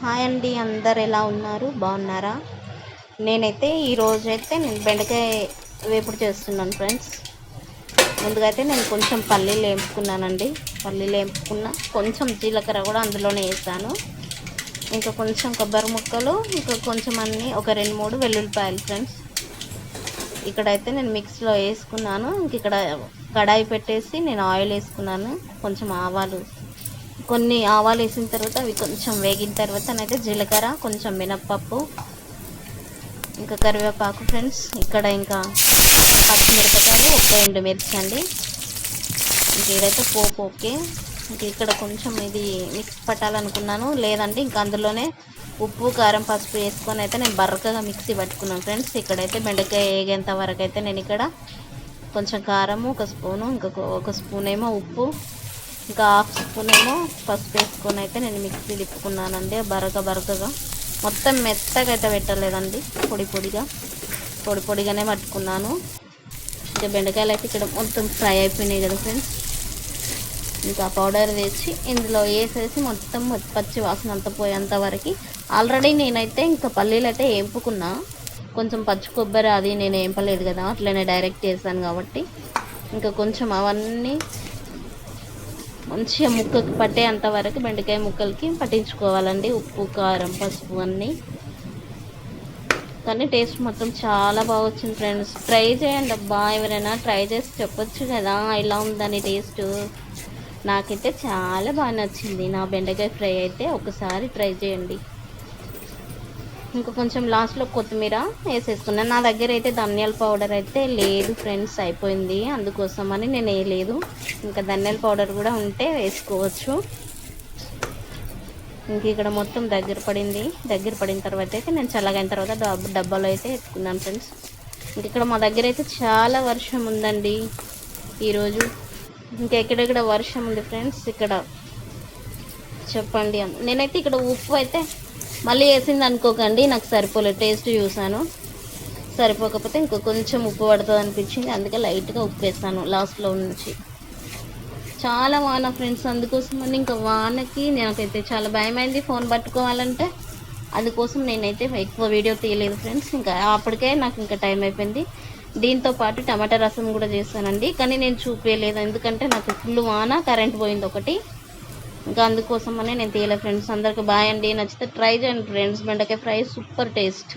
Hi అండి, అందరు ఎలా ఉన్నారు? బాగున్నారా? నేనైతే ఈరోజైతే నేను బెండకాయ వేపుడు చేస్తున్నాను ఫ్రెండ్స్. ముందుగా అయితే నేను కొంచెం పల్లీలు వేపుకున్నానండి. పల్లీలు వేపుకున్న కొంచెం జీలకర్ర కూడా అందులోనే వేసాను. ఇంకా కొంచెం కొబ్బరి ముక్కలు, ఇంకా కొంచెం అన్నీ ఒక 2-3 వెల్లుల్లిపాయలు ఫ్రెండ్స్. ఇక్కడైతే నేను మిక్స్లో వేసుకున్నాను. ఇంక ఇక్కడ కడాయి పెట్టేసి నేను ఆయిల్ వేసుకున్నాను. కొంచెం ఆవాలు, కొన్ని ఆవాలు వేసిన తర్వాత అవి కొంచెం వేగిన తర్వాత అయితే జీలకర్ర, కొంచెం మినప్పప్పు, ఇంకా కరివేపాకు ఫ్రెండ్స్. ఇక్కడ ఇంకా పచ్చిమిరపకాయలు, ఒక ఎండుమిర్చి అండి. ఇంక ఇదైతే పోపు ఓకే. ఇంక ఇక్కడ కొంచెం ఇది మిక్స్ పట్టాలనుకున్నాను, లేదంటే ఇంకా అందులోనే ఉప్పు, కారం, పసుపు వేసుకొని అయితే నేను బరకగా మిక్సీ పట్టుకున్నాను ఫ్రెండ్స్. ఇక్కడైతే బెండకాయ వేగేంత వరకు అయితే నేను ఇక్కడ కొంచెం కారము, ఒక స్పూను, ఒక స్పూన్ ఏమో ఉప్పు, ఇంకా హాఫ్ స్పూన్ ఏమో పసుపు వేసుకొని అయితే నేను మిక్సీ తిప్పుకున్నానండి. బరకగా మొత్తం మెత్తగా అయితే పెట్టలేదండి, పొడి పొడిగానే పట్టుకున్నాను. ఇంకా బెండకాయలు అయితే ఇక్కడ మొత్తం ఫ్రై అయిపోయినాయి కదా ఫ్రెండ్స్. ఇంకా పౌడర్ వేసి ఇందులో వేసేసి మొత్తం పచ్చి వాసన అంతా పోయేంత వరకు. ఆల్రెడీ నేనైతే ఇంకా పల్లీలు అయితే వేపుకున్నా, కొంచెం పచ్చి కొబ్బరి అది నేను వేపలేదు కదా, అట్లనే డైరెక్ట్ వేసాను కాబట్టి ఇంకా కొంచెం అవన్నీ మంచిగా ముక్కకి పట్టేంత వరకు బెండకాయ ముక్కలకి పట్టించుకోవాలండి, ఉప్పు, కారం, పసుపు అన్నీ. కానీ టేస్ట్ మొత్తం చాలా బాగా వచ్చింది ఫ్రెండ్స్. ట్రై చేయండి అబ్బా, ఎవరైనా ట్రై చేసి చెప్పొచ్చు కదా ఇలా ఉందని టేస్ట్. నాకైతే చాలా బాగా నచ్చింది నా బెండకాయ ఫ్రై అయితే. ఒకసారి ట్రై చేయండి. ఇంకా కొంచెం లాస్ట్లో కొత్తిమీర వేసేసుకున్నాను. నా దగ్గర అయితే ధనియాల పౌడర్ అయితే లేదు ఫ్రెండ్స్, అయిపోయింది, అందుకోసమని నేను వేయలేదు. ఇంకా ధనియాల పౌడర్ కూడా ఉంటే వేసుకోవచ్చు. ఇంక ఇక్కడ మొత్తం దగ్గర పడిన తర్వాత అయితే నేను చల్లగైన తర్వాత డబ్బాలో అయితే ఎత్తుకున్నాను ఫ్రెండ్స్. ఇంక ఇక్కడ మా దగ్గర అయితే చాలా వర్షం ఉందండి ఈరోజు. ఇంకా ఎక్కడెక్కడ వర్షం ఉంది ఫ్రెండ్స్ ఇక్కడ చెప్పండి. నేనైతే ఇక్కడ ఉప్పు అయితే మళ్ళీ వేసింది అనుకోకండి, నాకు సరిపోలేదు. టేస్ట్ చూసాను, సరిపోకపోతే ఇంకో కొంచెం ఉప్పు పడుతుంది అనిపించింది, అందుకే లైట్గా ఉప్పు వేసాను లాస్ట్లో నుంచి. చాలా వాన ఫ్రెండ్స్, అందుకోసమని ఇంకా వానకి నాకైతే చాలా భయమైంది ఫోన్ పట్టుకోవాలంటే. అందుకోసం నేనైతే ఎక్కువ వీడియో తీయలేదు ఫ్రెండ్స్. ఇంకా అప్పటికే నాకు ఇంకా టైం అయిపోయింది. దీంతో పాటు టమాటా రసం కూడా చేస్తానండి, కానీ నేను చూపించలేదు ఎందుకంటే నాకు ఫుల్ వాన, కరెంట్ పోయింది ఒకటి. ఇంకా అందుకోసమనే నేను తీయలేదు ఫ్రెండ్స్. అందరికి బాయ్ అండి. నచ్చితే ట్రై చేయండి ఫ్రెండ్స్, బెండకాయ ఫ్రై సూపర్ టేస్ట్.